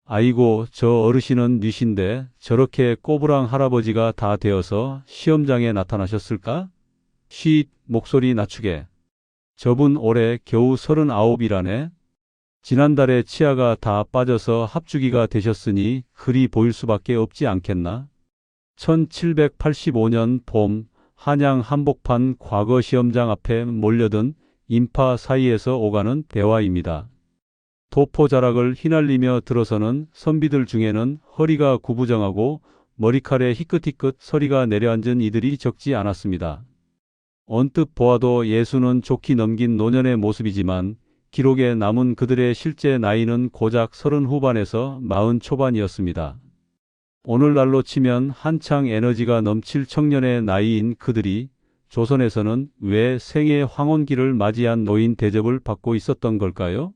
아이고, 저 어르신은 뉘신데 저렇게 꼬부랑 할아버지가 다 되어서 시험장에 나타나셨을까? 쉿, 목소리 낮추게. 저분 올해 겨우 39이라네. 지난달에 치아가 다 빠져서 합주기가 되셨으니 그리 보일 수밖에 없지 않겠나? 1785년 봄 한양 한복판 과거 시험장 앞에 몰려든 인파 사이에서 오가는 대화입니다. 도포자락을 휘날리며 들어서는 선비들 중에는 허리가 구부정하고 머리칼에 희끗희끗 서리가 내려앉은 이들이 적지 않았습니다. 언뜻 보아도 예수는 좋게 넘긴 노년의 모습이지만 기록에 남은 그들의 실제 나이는 고작 30 후반에서 40 초반이었습니다. 오늘날로 치면 한창 에너지가 넘칠 청년의 나이인 그들이 조선에서는 왜 생애 황혼기를 맞이한 노인 대접을 받고 있었던 걸까요?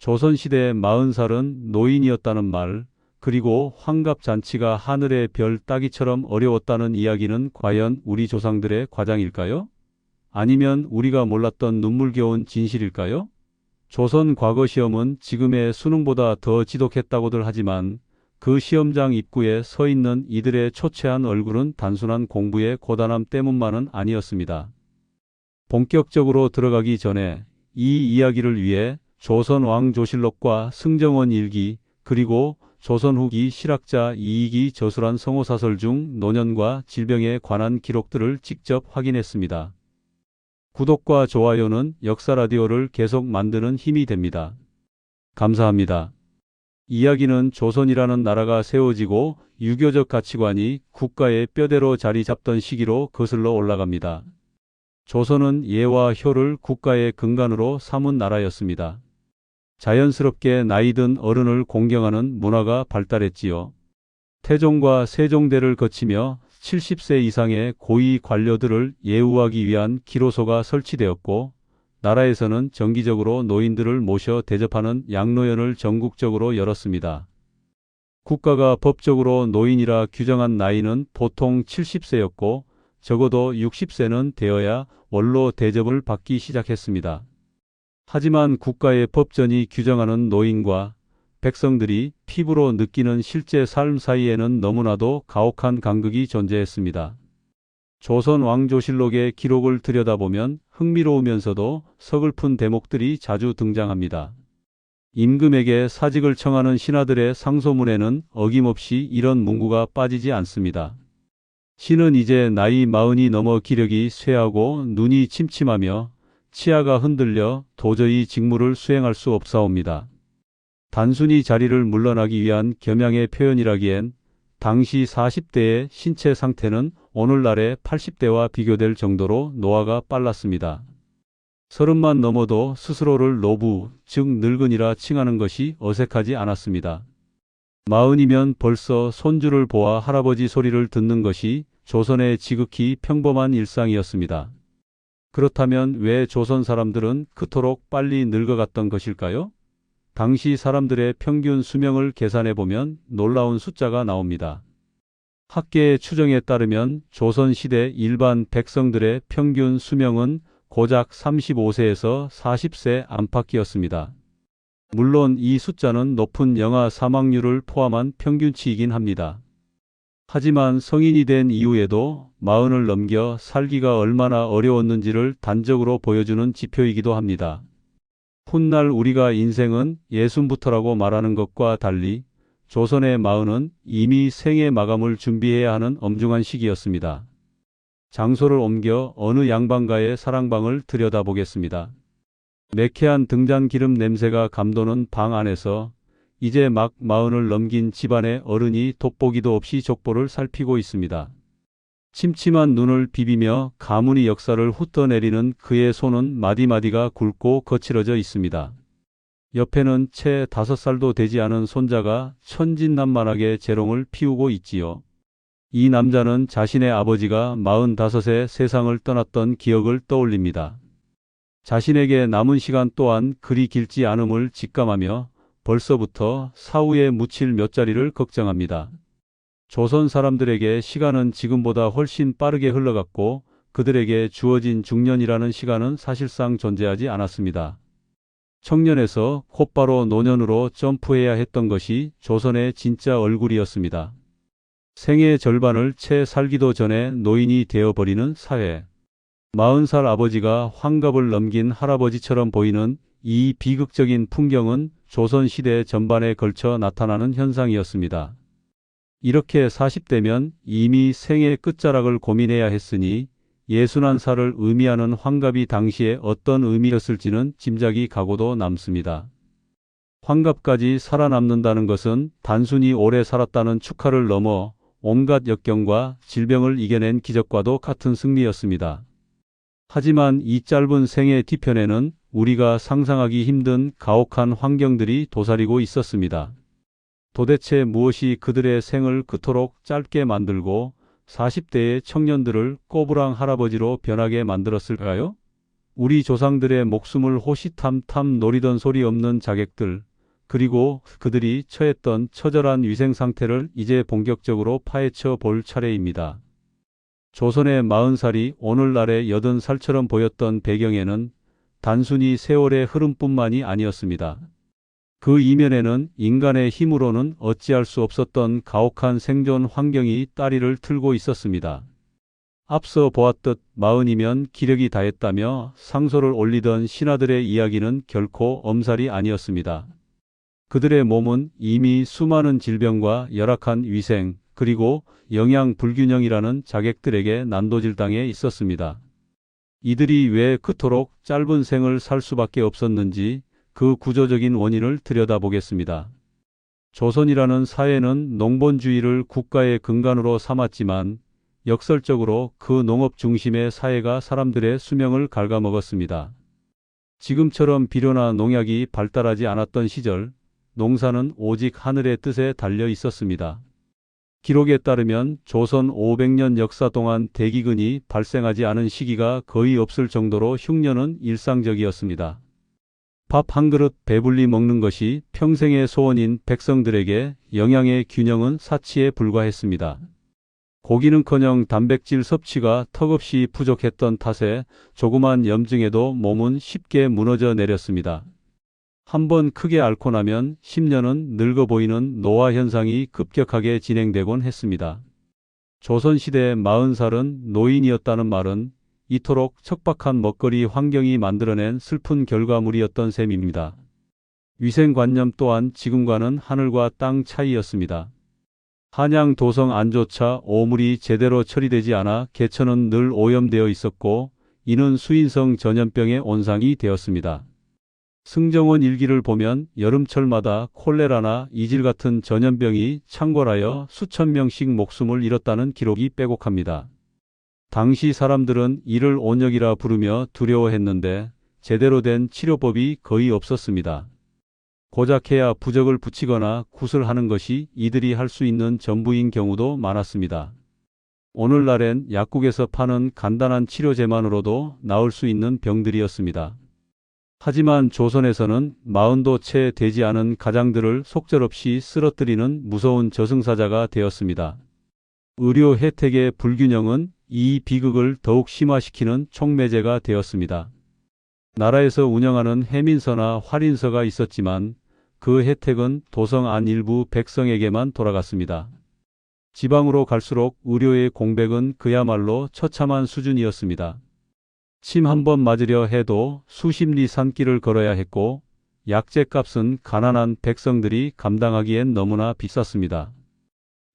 조선시대 40살은 노인이었다는 말, 그리고 환갑잔치가 하늘의 별 따기처럼 어려웠다는 이야기는 과연 우리 조상들의 과장일까요? 아니면 우리가 몰랐던 눈물겨운 진실일까요? 조선 과거 시험은 지금의 수능보다 더 지독했다고들 하지만 그 시험장 입구에 서 있는 이들의 초췌한 얼굴은 단순한 공부의 고단함 때문만은 아니었습니다. 본격적으로 들어가기 전에 이 이야기를 위해 조선 왕조실록과 승정원 일기, 그리고 조선 후기 실학자 이익이 저술한 성호사설 중 노년과 질병에 관한 기록들을 직접 확인했습니다. 구독과 좋아요는 역사 라디오를 계속 만드는 힘이 됩니다. 감사합니다. 이야기는 조선이라는 나라가 세워지고 유교적 가치관이 국가의 뼈대로 자리 잡던 시기로 거슬러 올라갑니다. 조선은 예와 효를 국가의 근간으로 삼은 나라였습니다. 자연스럽게 나이든 어른을 공경하는 문화가 발달했지요. 태종과 세종대를 거치며 70세 이상의 고위 관료들을 예우하기 위한 기로소가 설치되었고, 나라에서는 정기적으로 노인들을 모셔 대접하는 양로연을 전국적으로 열었습니다. 국가가 법적으로 노인이라 규정한 나이는 보통 70세였고 적어도 60세는 되어야 원로 대접을 받기 시작했습니다. 하지만 국가의 법전이 규정하는 노인과 백성들이 피부로 느끼는 실제 삶 사이에는 너무나도 가혹한 간극이 존재했습니다. 조선 왕조실록의 기록을 들여다보면 흥미로우면서도 서글픈 대목들이 자주 등장합니다. 임금에게 사직을 청하는 신하들의 상소문에는 어김없이 이런 문구가 빠지지 않습니다. 신은 이제 나이 40이 넘어 기력이 쇠하고 눈이 침침하며 치아가 흔들려 도저히 직무를 수행할 수 없사옵니다. 단순히 자리를 물러나기 위한 겸양의 표현이라기엔 당시 40대의 신체 상태는 오늘날의 80대와 비교될 정도로 노화가 빨랐습니다. 30만 넘어도 스스로를 노부, 즉 늙은이라 칭하는 것이 어색하지 않았습니다. 40이면 벌써 손주를 보아 할아버지 소리를 듣는 것이 조선의 지극히 평범한 일상이었습니다. 그렇다면 왜 조선 사람들은 그토록 빨리 늙어갔던 것일까요? 당시 사람들의 평균 수명을 계산해보면 놀라운 숫자가 나옵니다. 학계의 추정에 따르면 조선시대 일반 백성들의 평균 수명은 고작 35세에서 40세 안팎이었습니다. 물론 이 숫자는 높은 영아 사망률을 포함한 평균치이긴 합니다. 하지만 성인이 된 이후에도 40을 넘겨 살기가 얼마나 어려웠는지를 단적으로 보여주는 지표이기도 합니다. 훗날 우리가 인생은 예순부터라고 말하는 것과 달리 조선의 40은 이미 생의 마감을 준비해야 하는 엄중한 시기였습니다. 장소를 옮겨 어느 양반가의 사랑방을 들여다보겠습니다. 매캐한 등잔기름 냄새가 감도는 방 안에서 이제 막 40을 넘긴 집안의 어른이 돋보기도 없이 족보를 살피고 있습니다. 침침한 눈을 비비며 가문의 역사를 훑어내리는 그의 손은 마디마디가 굵고 거칠어져 있습니다. 옆에는 채 5살도 되지 않은 손자가 천진난만하게 재롱을 피우고 있지요. 이 남자는 자신의 아버지가 45세 세상을 떠났던 기억을 떠올립니다. 자신에게 남은 시간 또한 그리 길지 않음을 직감하며 벌써부터 사후에 묻힐 몇 자리를 걱정합니다. 조선 사람들에게 시간은 지금보다 훨씬 빠르게 흘러갔고 그들에게 주어진 중년이라는 시간은 사실상 존재하지 않았습니다. 청년에서 곧바로 노년으로 점프해야 했던 것이 조선의 진짜 얼굴이었습니다. 생의 절반을 채 살기도 전에 노인이 되어버리는 사회. 40살 아버지가 환갑을 넘긴 할아버지처럼 보이는 이 비극적인 풍경은 조선시대 전반에 걸쳐 나타나는 현상이었습니다. 이렇게 40대면 이미 생의 끝자락을 고민해야 했으니 61살을 의미하는 환갑이 당시에 어떤 의미였을지는 짐작이 가고도 남습니다. 환갑까지 살아남는다는 것은 단순히 오래 살았다는 축하를 넘어 온갖 역경과 질병을 이겨낸 기적과도 같은 승리였습니다. 하지만 이 짧은 생의 뒤편에는 우리가 상상하기 힘든 가혹한 환경들이 도사리고 있었습니다. 도대체 무엇이 그들의 생을 그토록 짧게 만들고 40대의 청년들을 꼬부랑 할아버지로 변하게 만들었을까요? 우리 조상들의 목숨을 호시탐탐 노리던 소리 없는 자객들, 그리고 그들이 처했던 처절한 위생 상태를 이제 본격적으로 파헤쳐 볼 차례입니다. 조선의 40살이 오늘날의 80살처럼 보였던 배경에는 단순히 세월의 흐름뿐만이 아니었습니다. 그 이면에는 인간의 힘으로는 어찌할 수 없었던 가혹한 생존 환경이 따리를 틀고 있었습니다. 앞서 보았듯 40이면 기력이 다했다며 상소를 올리던 신하들의 이야기는 결코 엄살이 아니었습니다. 그들의 몸은 이미 수많은 질병과 열악한 위생, 그리고 영양 불균형이라는 자객들에게 난도질당해 있었습니다. 이들이 왜 그토록 짧은 생을 살 수밖에 없었는지 그 구조적인 원인을 들여다보겠습니다. 조선이라는 사회는 농본주의를 국가의 근간으로 삼았지만 역설적으로 그 농업 중심의 사회가 사람들의 수명을 갉아먹었습니다. 지금처럼 비료나 농약이 발달하지 않았던 시절, 농사는 오직 하늘의 뜻에 달려 있었습니다. 기록에 따르면 조선 500년 역사 동안 대기근이 발생하지 않은 시기가 거의 없을 정도로 흉년은 일상적이었습니다. 밥 한 그릇 배불리 먹는 것이 평생의 소원인 백성들에게 영양의 균형은 사치에 불과했습니다. 고기는커녕 단백질 섭취가 턱없이 부족했던 탓에 조그만 염증에도 몸은 쉽게 무너져 내렸습니다. 한번 크게 앓고 나면 10년은 늙어 보이는 노화 현상이 급격하게 진행되곤 했습니다. 조선시대 40살은 노인이었다는 말은 이토록 척박한 먹거리 환경이 만들어낸 슬픈 결과물이었던 셈입니다. 위생관념 또한 지금과는 하늘과 땅 차이였습니다. 한양 도성 안조차 오물이 제대로 처리되지 않아 개천은 늘 오염되어 있었고 이는 수인성 전염병의 온상이 되었습니다. 승정원 일기를 보면 여름철마다 콜레라나 이질 같은 전염병이 창궐하여 수천 명씩 목숨을 잃었다는 기록이 빼곡합니다. 당시 사람들은 이를 온역이라 부르며 두려워했는데 제대로 된 치료법이 거의 없었습니다. 고작해야 부적을 붙이거나 굿을 하는 것이 이들이 할 수 있는 전부인 경우도 많았습니다. 오늘날엔 약국에서 파는 간단한 치료제만으로도 나을 수 있는 병들이었습니다. 하지만 조선에서는 40도 채 되지 않은 가장들을 속절없이 쓰러뜨리는 무서운 저승사자가 되었습니다. 의료 혜택의 불균형은 이 비극을 더욱 심화시키는 촉매제가 되었습니다. 나라에서 운영하는 해민서나 활인서가 있었지만 그 혜택은 도성 안 일부 백성에게만 돌아갔습니다. 지방으로 갈수록 의료의 공백은 그야말로 처참한 수준이었습니다. 침 한 번 맞으려 해도 수십 리 산길을 걸어야 했고 약재값은 가난한 백성들이 감당하기엔 너무나 비쌌습니다.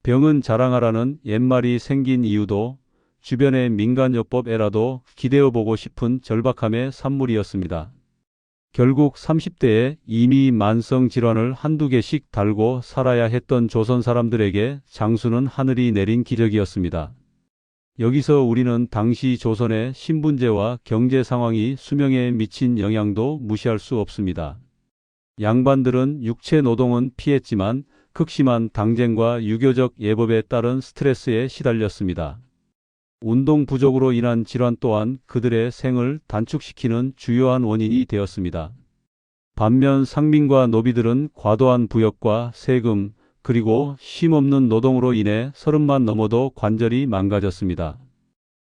병은 자랑하라는 옛말이 생긴 이유도 주변의 민간요법에라도 기대어보고 싶은 절박함의 산물이었습니다. 결국 30대에 이미 만성 질환을 한두 개씩 달고 살아야 했던 조선 사람들에게 장수는 하늘이 내린 기적이었습니다. 여기서 우리는 당시 조선의 신분제와 경제 상황이 수명에 미친 영향도 무시할 수 없습니다. 양반들은 육체 노동은 피했지만 극심한 당쟁과 유교적 예법에 따른 스트레스에 시달렸습니다. 운동 부족으로 인한 질환 또한 그들의 생을 단축시키는 주요한 원인이 되었습니다. 반면 상민과 노비들은 과도한 부역과 세금, 그리고 쉼없는 노동으로 인해 30만 넘어도 관절이 망가졌습니다.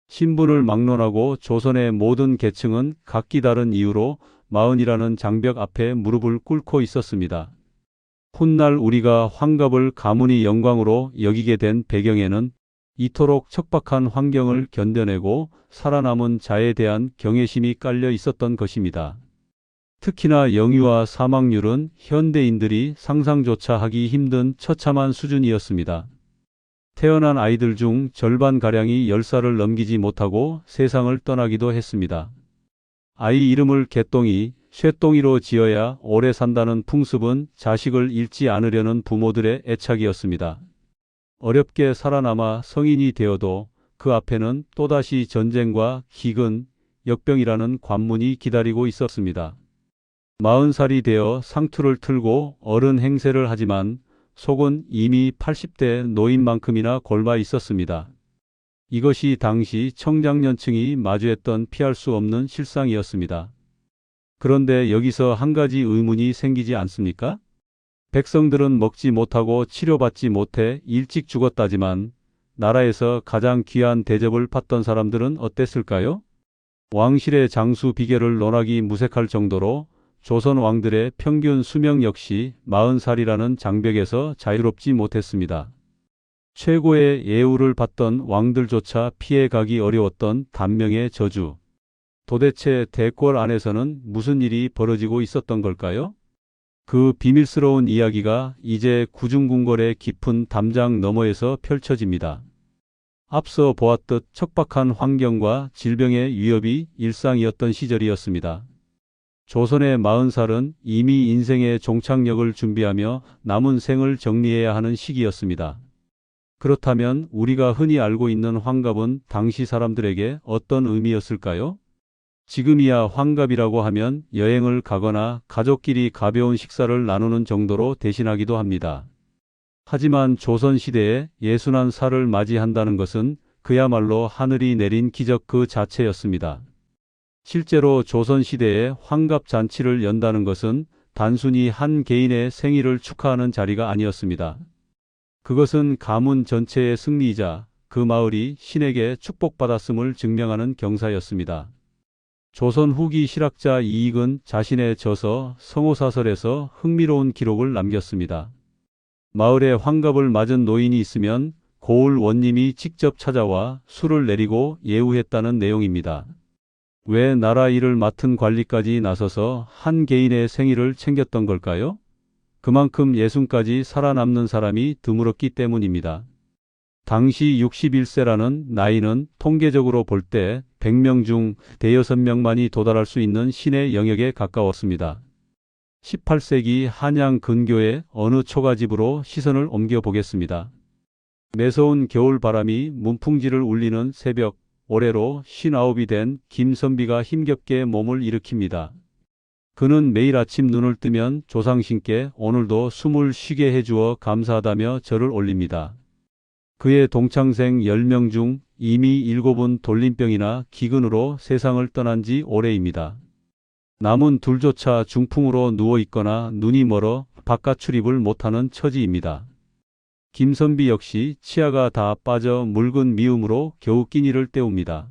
신분을 막론하고 조선의 모든 계층은 각기 다른 이유로 마흔이라는 장벽 앞에 무릎을 꿇고 있었습니다. 훗날 우리가 환갑을 가문의 영광으로 여기게 된 배경에는 이토록 척박한 환경을 견뎌내고 살아남은 자에 대한 경외심이 깔려 있었던 것입니다. 특히나 영유아 사망률은 현대인들이 상상조차 하기 힘든 처참한 수준이었습니다. 태어난 아이들 중 절반가량이 10살을 넘기지 못하고 세상을 떠나기도 했습니다. 아이 이름을 개똥이, 쇠똥이로 지어야 오래 산다는 풍습은 자식을 잃지 않으려는 부모들의 애착이었습니다. 어렵게 살아남아 성인이 되어도 그 앞에는 또다시 전쟁과 기근, 역병이라는 관문이 기다리고 있었습니다. 40살이 되어 상투를 틀고 어른 행세를 하지만 속은 이미 80대 노인만큼이나 골마 있었습니다. 이것이 당시 청장년층이 마주했던 피할 수 없는 실상이었습니다. 그런데 여기서 한 가지 의문이 생기지 않습니까? 백성들은 먹지 못하고 치료받지 못해 일찍 죽었다지만 나라에서 가장 귀한 대접을 받던 사람들은 어땠을까요? 왕실의 장수 비결을 논하기 무색할 정도로 조선 왕들의 평균 수명 역시 40살이라는 장벽에서 자유롭지 못했습니다. 최고의 예우를 받던 왕들조차 피해가기 어려웠던 단명의 저주. 도대체 대궐 안에서는 무슨 일이 벌어지고 있었던 걸까요? 그 비밀스러운 이야기가 이제 구중궁궐의 깊은 담장 너머에서 펼쳐집니다. 앞서 보았듯 척박한 환경과 질병의 위협이 일상이었던 시절이었습니다. 조선의 40살은 이미 인생의 종착역을 준비하며 남은 생을 정리해야 하는 시기였습니다. 그렇다면 우리가 흔히 알고 있는 환갑은 당시 사람들에게 어떤 의미였을까요? 지금이야 환갑이라고 하면 여행을 가거나 가족끼리 가벼운 식사를 나누는 정도로 대신하기도 합니다. 하지만 조선시대에 61살을 맞이한다는 것은 그야말로 하늘이 내린 기적 그 자체였습니다. 실제로 조선시대에 환갑잔치를 연다는 것은 단순히 한 개인의 생일을 축하하는 자리가 아니었습니다. 그것은 가문 전체의 승리이자 그 마을이 신에게 축복받았음을 증명하는 경사였습니다. 조선 후기 실학자 이익은 자신의 저서 성호사설에서 흥미로운 기록을 남겼습니다. 마을에 환갑을 맞은 노인이 있으면 고을 원님이 직접 찾아와 술을 내리고 예우했다는 내용입니다. 왜 나라 일을 맡은 관리까지 나서서 한 개인의 생일을 챙겼던 걸까요? 그만큼 60까지 살아남는 사람이 드물었기 때문입니다. 당시 61세라는 나이는 통계적으로 볼 때 100명 중 대여섯 명만이 도달할 수 있는 신의 영역에 가까웠습니다. 18세기 한양 근교의 어느 초가집으로 시선을 옮겨보겠습니다. 매서운 겨울바람이 문풍지를 울리는 새벽, 올해로 59이 된 김선비가 힘겹게 몸을 일으킵니다. 그는 매일 아침 눈을 뜨면 조상신께 오늘도 숨을 쉬게 해주어 감사하다며 절을 올립니다. 그의 동창생 10명 중 이미 7은 돌림병이나 기근으로 세상을 떠난 지 오래입니다. 남은 둘조차 중풍으로 누워있거나 눈이 멀어 바깥 출입을 못하는 처지입니다. 김선비 역시 치아가 다 빠져 묽은 미움으로 겨우 끼니를 때웁니다.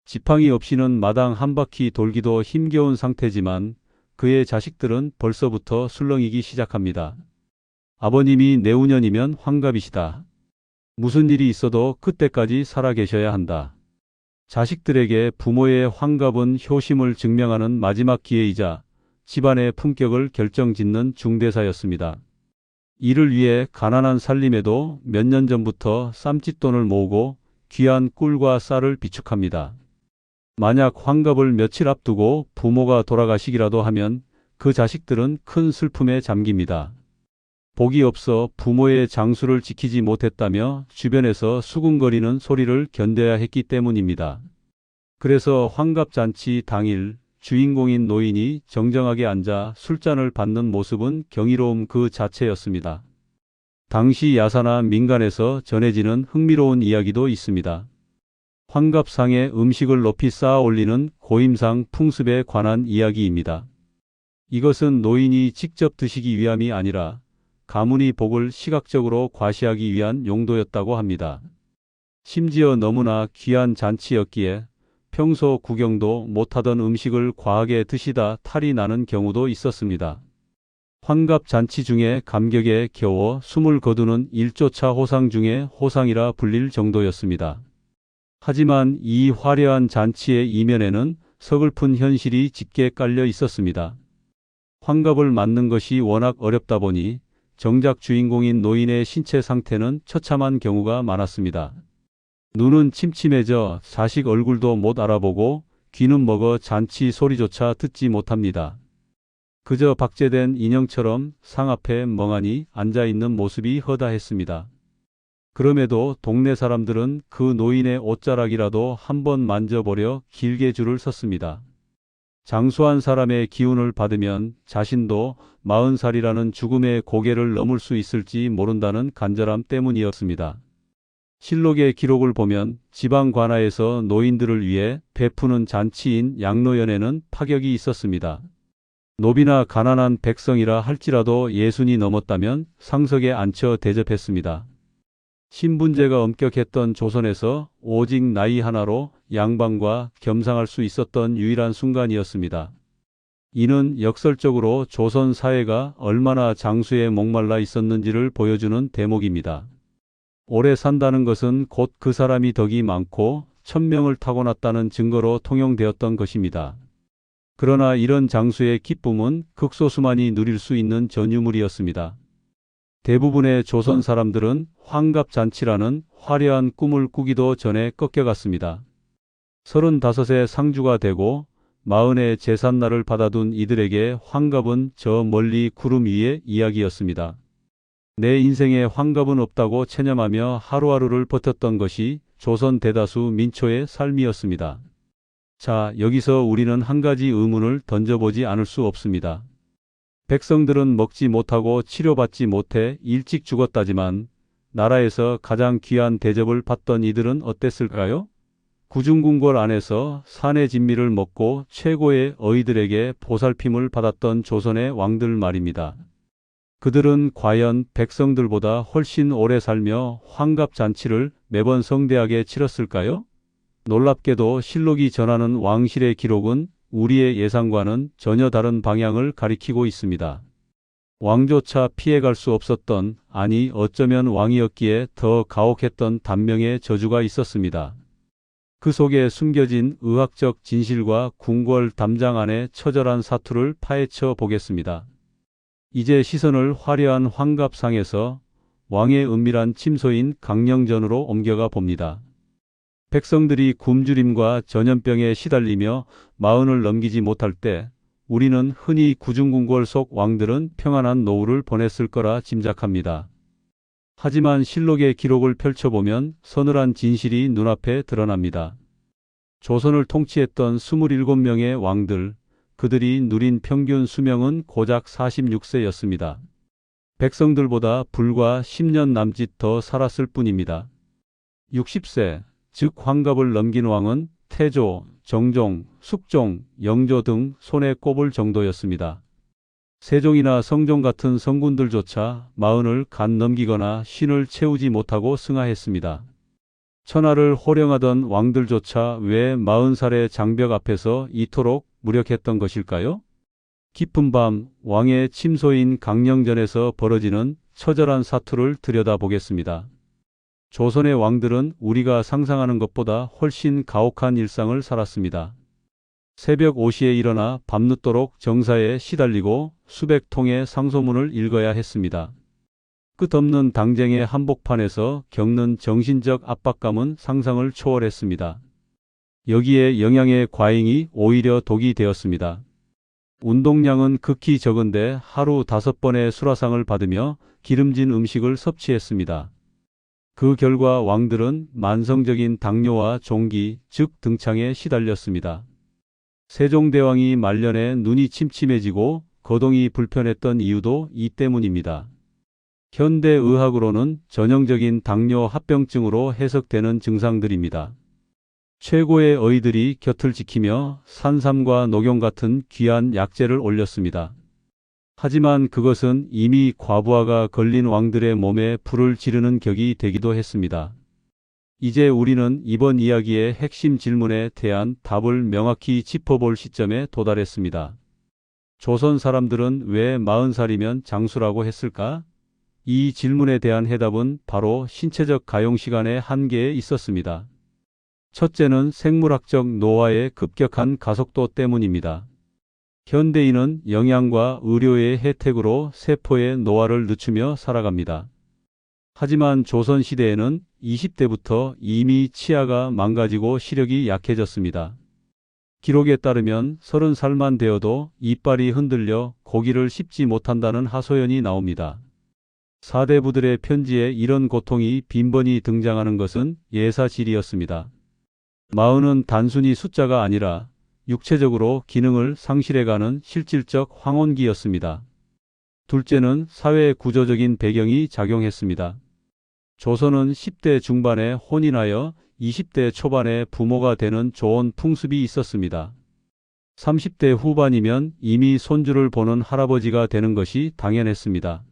지팡이 없이는 마당 한 바퀴 돌기도 힘겨운 상태지만 그의 자식들은 벌써부터 술렁이기 시작합니다. 아버님이 내후년이면 환갑이시다. 무슨 일이 있어도 그때까지 살아 계셔야 한다. 자식들에게 부모의 환갑은 효심을 증명하는 마지막 기회이자 집안의 품격을 결정짓는 중대사였습니다. 이를 위해 가난한 살림에도 몇 년 전부터 쌈짓돈을 모으고 귀한 꿀과 쌀을 비축합니다. 만약 환갑을 며칠 앞두고 부모가 돌아가시기라도 하면 그 자식들은 큰 슬픔에 잠깁니다. 복이 없어 부모의 장수를 지키지 못했다며 주변에서 수군거리는 소리를 견뎌야 했기 때문입니다. 그래서 환갑잔치 당일 주인공인 노인이 정정하게 앉아 술잔을 받는 모습은 경이로움 그 자체였습니다. 당시 야사나 민간에서 전해지는 흥미로운 이야기도 있습니다. 환갑상에 음식을 높이 쌓아 올리는 고임상 풍습에 관한 이야기입니다. 이것은 노인이 직접 드시기 위함이 아니라 가문의 복을 시각적으로 과시하기 위한 용도였다고 합니다. 심지어 너무나 귀한 잔치였기에 평소 구경도 못하던 음식을 과하게 드시다 탈이 나는 경우도 있었습니다. 환갑 잔치 중에 감격에 겨워 숨을 거두는 일조차 호상 중에 호상이라 불릴 정도였습니다. 하지만 이 화려한 잔치의 이면에는 서글픈 현실이 짙게 깔려 있었습니다. 환갑을 맞는 것이 워낙 어렵다 보니 정작 주인공인 노인의 신체 상태는 처참한 경우가 많았습니다. 눈은 침침해져 자식 얼굴도 못 알아보고 귀는 먹어 잔치 소리조차 듣지 못합니다. 그저 박제된 인형처럼 상 앞에 멍하니 앉아있는 모습이 허다했습니다. 그럼에도 동네 사람들은 그 노인의 옷자락이라도 한번 만져보려 길게 줄을 섰습니다. 장수한 사람의 기운을 받으면 자신도 40살이라는 죽음의 고개를 넘을 수 있을지 모른다는 간절함 때문이었습니다. 실록의 기록을 보면 지방 관아에서 노인들을 위해 베푸는 잔치인 양로연에는 파격이 있었습니다. 노비나 가난한 백성이라 할지라도 60이 넘었다면 상석에 앉혀 대접했습니다. 신분제가 엄격했던 조선에서 오직 나이 하나로 양반과 겸상할 수 있었던 유일한 순간이었습니다. 이는 역설적으로 조선 사회가 얼마나 장수에 목말라 있었는지를 보여주는 대목입니다. 오래 산다는 것은 곧 그 사람이 덕이 많고 천명을 타고났다는 증거로 통용되었던 것입니다. 그러나 이런 장수의 기쁨은 극소수만이 누릴 수 있는 전유물이었습니다. 대부분의 조선 사람들은 환갑잔치라는 화려한 꿈을 꾸기도 전에 꺾여갔습니다. 35세 상주가 되고 40의 제삿날을 받아둔 이들에게 환갑은 저 멀리 구름 위의 이야기였습니다. 내 인생에 환갑은 없다고 체념하며 하루하루를 버텼던 것이 조선 대다수 민초의 삶이었습니다. 자, 여기서 우리는 한 가지 의문을 던져보지 않을 수 없습니다. 백성들은 먹지 못하고 치료받지 못해 일찍 죽었다지만 나라에서 가장 귀한 대접을 받던 이들은 어땠을까요? 구중궁궐 안에서 산의 진미를 먹고 최고의 어이들에게 보살핌을 받았던 조선의 왕들 말입니다. 그들은 과연 백성들보다 훨씬 오래 살며 환갑잔치를 매번 성대하게 치렀을까요? 놀랍게도 실록이 전하는 왕실의 기록은 우리의 예상과는 전혀 다른 방향을 가리키고 있습니다. 왕조차 피해갈 수 없었던, 아니 어쩌면 왕이었기에 더 가혹했던 단명의 저주가 있었습니다. 그 속에 숨겨진 의학적 진실과 궁궐 담장 안의 처절한 사투를 파헤쳐 보겠습니다. 이제 시선을 화려한 환갑상에서 왕의 은밀한 침소인 강령전으로 옮겨가 봅니다. 백성들이 굶주림과 전염병에 시달리며 40을 넘기지 못할 때 우리는 흔히 구중궁궐 속 왕들은 평안한 노후를 보냈을 거라 짐작합니다. 하지만 실록의 기록을 펼쳐보면 서늘한 진실이 눈앞에 드러납니다. 조선을 통치했던 27명의 왕들, 그들이 누린 평균 수명은 고작 46세였습니다. 백성들보다 불과 10년 남짓 더 살았을 뿐입니다. 60세, 즉 환갑을 넘긴 왕은 태조, 정종, 숙종, 영조 등 손에 꼽을 정도였습니다. 세종이나 성종 같은 성군들조차 40을 간 넘기거나 50을 채우지 못하고 승하했습니다. 천하를 호령하던 왕들조차 왜 40살의 장벽 앞에서 이토록 무력했던 것일까요? 깊은 밤 왕의 침소인 강령전에서 벌어지는 처절한 사투를 들여다보겠습니다. 조선의 왕들은 우리가 상상하는 것보다 훨씬 가혹한 일상을 살았습니다. 새벽 5시에 일어나 밤늦도록 정사에 시달리고 수백 통의 상소문을 읽어야 했습니다. 끝없는 당쟁의 한복판에서 겪는 정신적 압박감은 상상을 초월했습니다. 여기에 영양의 과잉이 오히려 독이 되었습니다. 운동량은 극히 적은데 하루 5번의 수라상을 받으며 기름진 음식을 섭취했습니다. 그 결과 왕들은 만성적인 당뇨와 종기, 즉 등창에 시달렸습니다. 세종대왕이 말년에 눈이 침침해지고 거동이 불편했던 이유도 이 때문입니다. 현대의학으로는 전형적인 당뇨 합병증으로 해석되는 증상들입니다. 최고의 어이들이 곁을 지키며 산삼과 녹용 같은 귀한 약재를 올렸습니다. 하지만 그것은 이미 과부하가 걸린 왕들의 몸에 불을 지르는 격이 되기도 했습니다. 이제 우리는 이번 이야기의 핵심 질문에 대한 답을 명확히 짚어볼 시점에 도달했습니다. 조선 사람들은 왜 40살이면 장수라고 했을까? 이 질문에 대한 해답은 바로 신체적 가용 시간의 한계에 있었습니다. 첫째는 생물학적 노화의 급격한 가속도 때문입니다. 현대인은 영양과 의료의 혜택으로 세포의 노화를 늦추며 살아갑니다. 하지만 조선시대에는 20대부터 이미 치아가 망가지고 시력이 약해졌습니다. 기록에 따르면 30살만 되어도 이빨이 흔들려 고기를 씹지 못한다는 하소연이 나옵니다. 사대부들의 편지에 이런 고통이 빈번히 등장하는 것은 예사실이었습니다. 40은 단순히 숫자가 아니라 육체적으로 기능을 상실해가는 실질적 황혼기였습니다. 둘째는 사회 구조적인 배경이 작용했습니다. 조선은 10대 중반에 혼인하여 20대 초반에 부모가 되는 좋은 풍습이 있었습니다. 30대 후반이면 이미 손주를 보는 할아버지가 되는 것이 당연했습니다.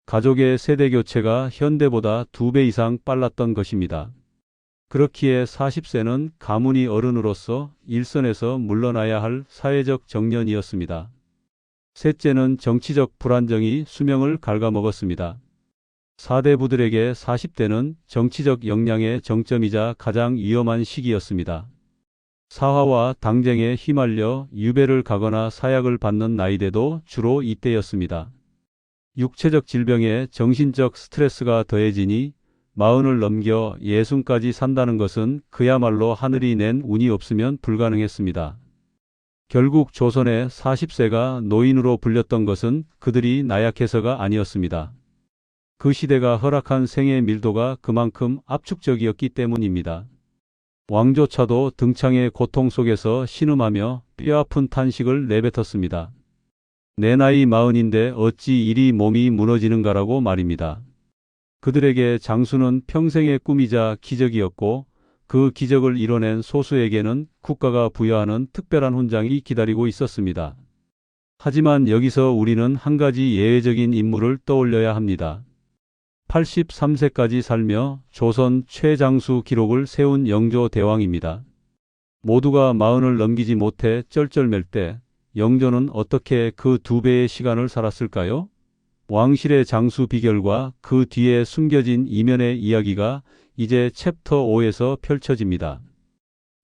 가족의 세대 교체가 현대보다 2배 이상 빨랐던 것입니다. 그렇기에 40세는 가문이 어른으로서 일선에서 물러나야 할 사회적 정년이었습니다. 셋째는 정치적 불안정이 수명을 갉아먹었습니다. 사대부들에게 40대는 정치적 역량의 정점이자 가장 위험한 시기였습니다. 사화와 당쟁에 휘말려 유배를 가거나 사약을 받는 나이대도 주로 이때였습니다. 육체적 질병에 정신적 스트레스가 더해지니 40을 넘겨 60까지 산다는 것은 그야말로 하늘이 낸 운이 없으면 불가능했습니다. 결국 조선의 40세가 노인으로 불렸던 것은 그들이 나약해서가 아니었습니다. 그 시대가 허락한 생의 밀도가 그만큼 압축적이었기 때문입니다. 왕조차도 등창의 고통 속에서 신음하며 뼈아픈 탄식을 내뱉었습니다. 내 나이 40인데 어찌 이리 몸이 무너지는가라고 말입니다. 그들에게 장수는 평생의 꿈이자 기적이었고 그 기적을 이뤄낸 소수에게는 국가가 부여하는 특별한 훈장이 기다리고 있었습니다. 하지만 여기서 우리는 한 가지 예외적인 인물을 떠올려야 합니다. 83세까지 살며 조선 최장수 기록을 세운 영조 대왕입니다. 모두가 40을 넘기지 못해 쩔쩔맬 때 영조는 어떻게 그 2배의 시간을 살았을까요? 왕실의 장수 비결과 그 뒤에 숨겨진 이면의 이야기가 이제 챕터 5에서 펼쳐집니다.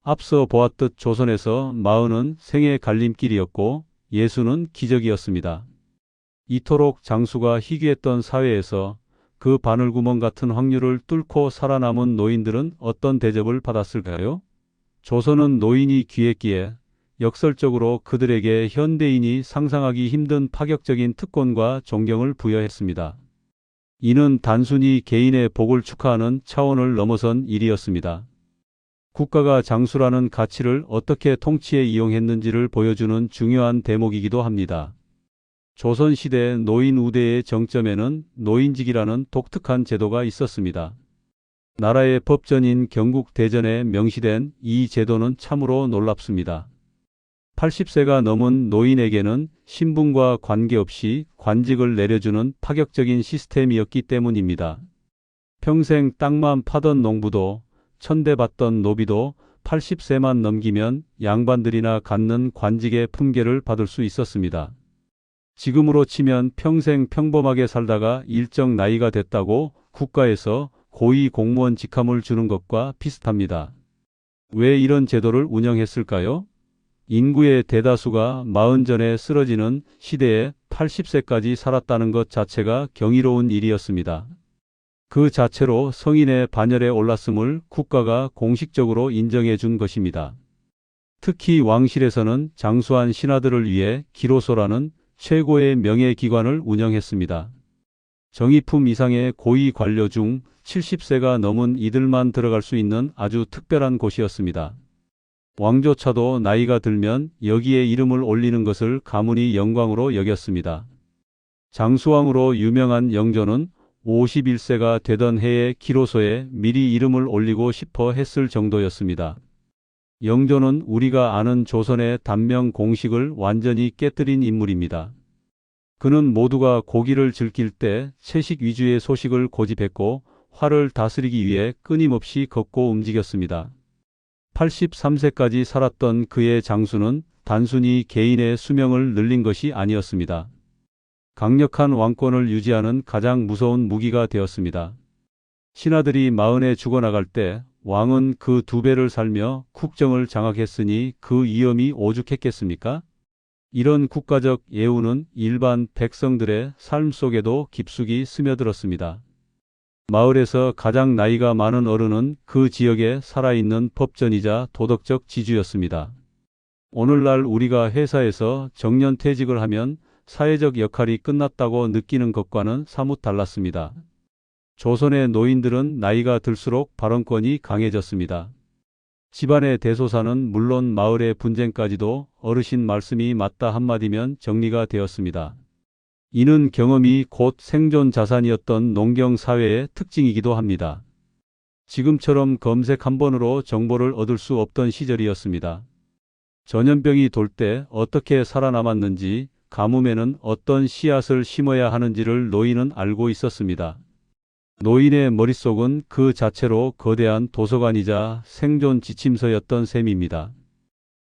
앞서 보았듯 조선에서 40은 생의 갈림길이었고 예수는 기적이었습니다. 이토록 장수가 희귀했던 사회에서 그 바늘구멍 같은 확률을 뚫고 살아남은 노인들은 어떤 대접을 받았을까요? 조선은 노인이 귀했기에 역설적으로 그들에게 현대인이 상상하기 힘든 파격적인 특권과 존경을 부여했습니다. 이는 단순히 개인의 복을 축하하는 차원을 넘어선 일이었습니다. 국가가 장수라는 가치를 어떻게 통치에 이용했는지를 보여주는 중요한 대목이기도 합니다. 조선시대 노인 우대의 정점에는 노인직이라는 독특한 제도가 있었습니다. 나라의 법전인 경국대전에 명시된 이 제도는 참으로 놀랍습니다. 80세가 넘은 노인에게는 신분과 관계없이 관직을 내려주는 파격적인 시스템이었기 때문입니다. 평생 땅만 파던 농부도 천대받던 노비도 80세만 넘기면 양반들이나 갖는 관직의 품계를 받을 수 있었습니다. 지금으로 치면 평생 평범하게 살다가 일정 나이가 됐다고 국가에서 고위 공무원 직함을 주는 것과 비슷합니다. 왜 이런 제도를 운영했을까요? 인구의 대다수가 40 전에 쓰러지는 시대에 80세까지 살았다는 것 자체가 경이로운 일이었습니다. 그 자체로 성인의 반열에 올랐음을 국가가 공식적으로 인정해 준 것입니다. 특히 왕실에서는 장수한 신하들을 위해 기로소라는 최고의 명예기관을 운영했습니다. 정의품 이상의 고위 관료 중 70세가 넘은 이들만 들어갈 수 있는 아주 특별한 곳이었습니다. 왕조차도 나이가 들면 여기에 이름을 올리는 것을 가문이 영광으로 여겼습니다. 장수왕으로 유명한 영조는 51세가 되던 해에 기로소에 미리 이름을 올리고 싶어 했을 정도였습니다. 영조는 우리가 아는 조선의 단명 공식을 완전히 깨뜨린 인물입니다. 그는 모두가 고기를 즐길 때 채식 위주의 소식을 고집했고 화를 다스리기 위해 끊임없이 걷고 움직였습니다. 83세까지 살았던 그의 장수는 단순히 개인의 수명을 늘린 것이 아니었습니다. 강력한 왕권을 유지하는 가장 무서운 무기가 되었습니다. 신하들이 마흔에 죽어나갈 때 왕은 그 2배를 살며 국정을 장악했으니 그 위엄이 오죽했겠습니까? 이런 국가적 예우는 일반 백성들의 삶 속에도 깊숙이 스며들었습니다. 마을에서 가장 나이가 많은 어른은 그 지역에 살아있는 법전이자 도덕적 지주였습니다. 오늘날 우리가 회사에서 정년퇴직을 하면 사회적 역할이 끝났다고 느끼는 것과는 사뭇 달랐습니다. 조선의 노인들은 나이가 들수록 발언권이 강해졌습니다. 집안의 대소사는 물론 마을의 분쟁까지도 어르신 말씀이 맞다 한마디면 정리가 되었습니다. 이는 경험이 곧 생존 자산이었던 농경 사회의 특징이기도 합니다. 지금처럼 검색 한 번으로 정보를 얻을 수 없던 시절이었습니다. 전염병이 돌 때 어떻게 살아남았는지, 가뭄에는 어떤 씨앗을 심어야 하는지를 노인은 알고 있었습니다. 노인의 머릿속은 그 자체로 거대한 도서관이자 생존 지침서였던 셈입니다.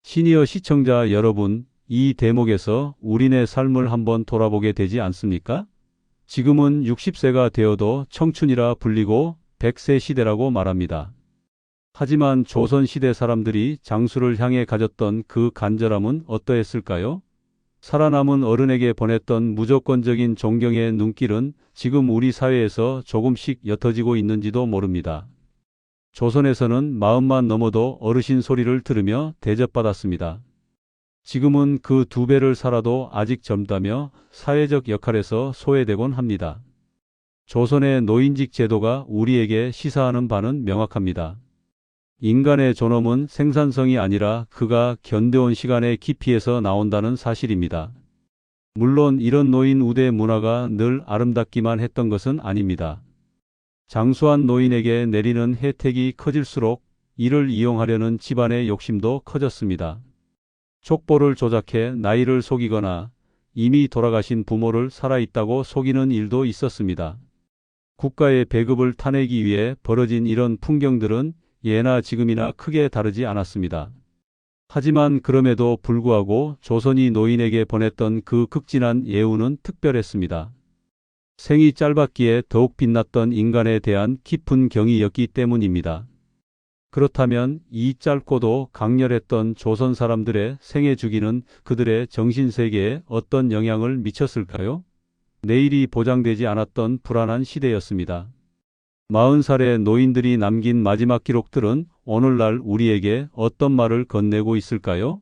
시니어 시청자 여러분, 이 대목에서 우리네 삶을 한번 돌아보게 되지 않습니까? 지금은 60세가 되어도 청춘이라 불리고 100세 시대라고 말합니다. 하지만 조선시대 사람들이 장수를 향해 가졌던 그 간절함은 어떠했을까요? 살아남은 어른에게 보냈던 무조건적인 존경의 눈길은 지금 우리 사회에서 조금씩 옅어지고 있는지도 모릅니다. 조선에서는 마흔만 넘어도 어르신 소리를 들으며 대접받았습니다. 지금은 그 2배를 살아도 아직 젊다며 사회적 역할에서 소외되곤 합니다. 조선의 노인직 제도가 우리에게 시사하는 바는 명확합니다. 인간의 존엄은 생산성이 아니라 그가 견뎌온 시간의 깊이에서 나온다는 사실입니다. 물론 이런 노인 우대 문화가 늘 아름답기만 했던 것은 아닙니다. 장수한 노인에게 내리는 혜택이 커질수록 이를 이용하려는 집안의 욕심도 커졌습니다. 족보를 조작해 나이를 속이거나 이미 돌아가신 부모를 살아있다고 속이는 일도 있었습니다. 국가의 배급을 타내기 위해 벌어진 이런 풍경들은 예나 지금이나 크게 다르지 않았습니다. 하지만 그럼에도 불구하고 조선이 노인에게 보냈던 그 극진한 예우는 특별했습니다. 생이 짧았기에 더욱 빛났던 인간에 대한 깊은 경의였기 때문입니다. 그렇다면 이 짧고도 강렬했던 조선 사람들의 생애 주기는 그들의 정신세계에 어떤 영향을 미쳤을까요? 내일이 보장되지 않았던 불안한 시대였습니다. 40살의 노인들이 남긴 마지막 기록들은 오늘날 우리에게 어떤 말을 건네고 있을까요?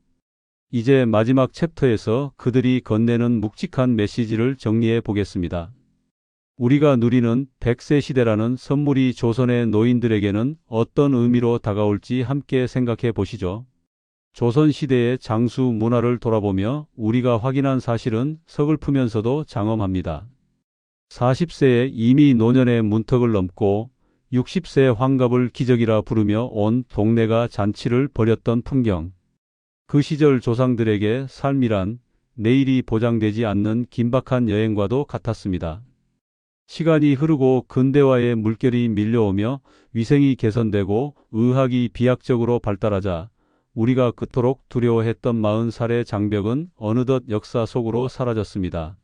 이제 마지막 챕터에서 그들이 건네는 묵직한 메시지를 정리해 보겠습니다. 우리가 누리는 100세 시대라는 선물이 조선의 노인들에게는 어떤 의미로 다가올지 함께 생각해 보시죠. 조선시대의 장수 문화를 돌아보며 우리가 확인한 사실은 서글프면서도 장엄합니다. 40세에 이미 노년의 문턱을 넘고 60세의 환갑을 기적이라 부르며 온 동네가 잔치를 벌였던 풍경. 그 시절 조상들에게 삶이란 내일이 보장되지 않는 긴박한 여행과도 같았습니다. 시간이 흐르고 근대화의 물결이 밀려오며 위생이 개선되고 의학이 비약적으로 발달하자 우리가 그토록 두려워했던 40살의 장벽은 어느덧 역사 속으로 사라졌습니다.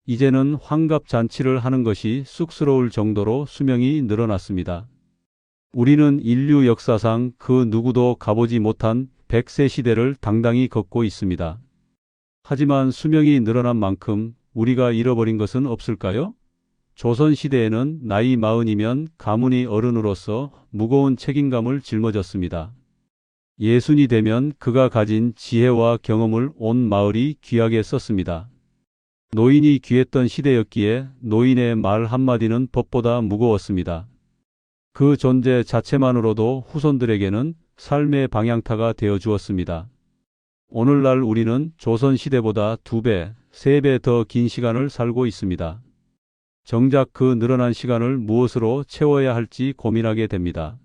이제는 환갑 잔치를 하는 것이 쑥스러울 정도로 수명이 늘어났습니다. 우리는 인류 역사상 그 누구도 가보지 못한 100세 시대를 당당히 걷고 있습니다. 하지만 수명이 늘어난 만큼 우리가 잃어버린 것은 없을까요? 조선시대에는 나이 40이면 가문이 어른으로서 무거운 책임감을 짊어졌습니다. 60이 되면 그가 가진 지혜와 경험을 온 마을이 귀하게 썼습니다. 노인이 귀했던 시대였기에 노인의 말 한마디는 법보다 무거웠습니다. 그 존재 자체만으로도 후손들에게는 삶의 방향타가 되어 주었습니다. 오늘날 우리는 조선시대보다 2배, 3배 더 긴 시간을 살고 있습니다. 정작 그 늘어난 시간을 무엇으로 채워야 할지 고민하게 됩니다.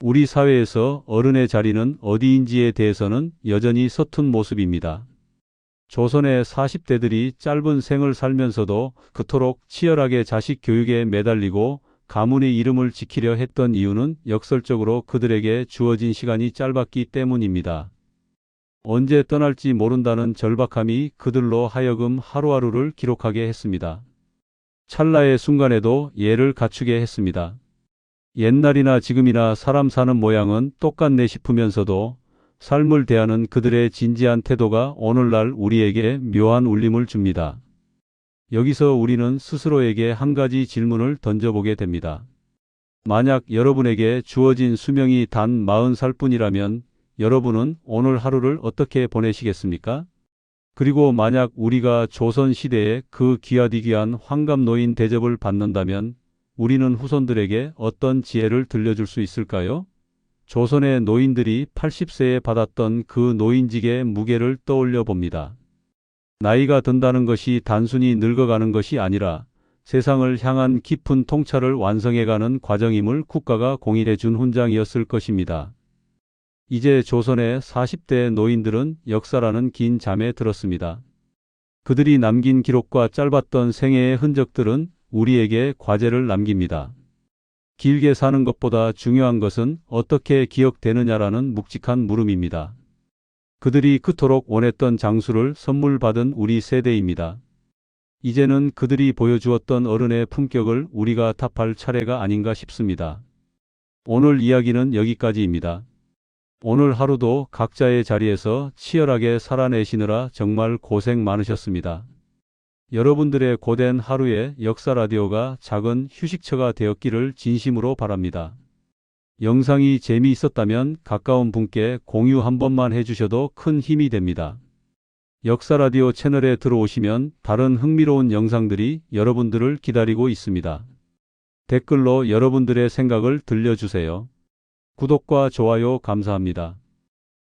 우리 사회에서 어른의 자리는 어디인지에 대해서는 여전히 서툰 모습입니다. 조선의 40대들이 짧은 생을 살면서도 그토록 치열하게 자식 교육에 매달리고 가문의 이름을 지키려 했던 이유는 역설적으로 그들에게 주어진 시간이 짧았기 때문입니다. 언제 떠날지 모른다는 절박함이 그들로 하여금 하루하루를 기록하게 했습니다. 찰나의 순간에도 예를 갖추게 했습니다. 옛날이나 지금이나 사람 사는 모양은 똑같네 싶으면서도 삶을 대하는 그들의 진지한 태도가 오늘날 우리에게 묘한 울림을 줍니다. 여기서 우리는 스스로에게 한 가지 질문을 던져보게 됩니다. 만약 여러분에게 주어진 수명이 단 40살 뿐이라면 여러분은 오늘 하루를 어떻게 보내시겠습니까? 그리고 만약 우리가 조선시대에 그 귀하디귀한 환갑노인 대접을 받는다면 우리는 후손들에게 어떤 지혜를 들려줄 수 있을까요? 조선의 노인들이 80세에 받았던 그 노인직의 무게를 떠올려 봅니다. 나이가 든다는 것이 단순히 늙어가는 것이 아니라 세상을 향한 깊은 통찰을 완성해가는 과정임을 국가가 공인해 준 훈장이었을 것입니다. 이제 조선의 40대 노인들은 역사라는 긴 잠에 들었습니다. 그들이 남긴 기록과 짧았던 생애의 흔적들은 우리에게 과제를 남깁니다. 길게 사는 것보다 중요한 것은 어떻게 기억되느냐라는 묵직한 물음입니다. 그들이 그토록 원했던 장수를 선물 받은 우리 세대입니다. 이제는 그들이 보여주었던 어른의 품격을 우리가 답할 차례가 아닌가 싶습니다. 오늘 이야기는 여기까지입니다. 오늘 하루도 각자의 자리에서 치열하게 살아내시느라 정말 고생 많으셨습니다. 여러분들의 고된 하루에 역사 라디오가 작은 휴식처가 되었기를 진심으로 바랍니다. 영상이 재미있었다면 가까운 분께 공유 한 번만 해주셔도 큰 힘이 됩니다. 역사 라디오 채널에 들어오시면 다른 흥미로운 영상들이 여러분들을 기다리고 있습니다. 댓글로 여러분들의 생각을 들려주세요. 구독과 좋아요 감사합니다.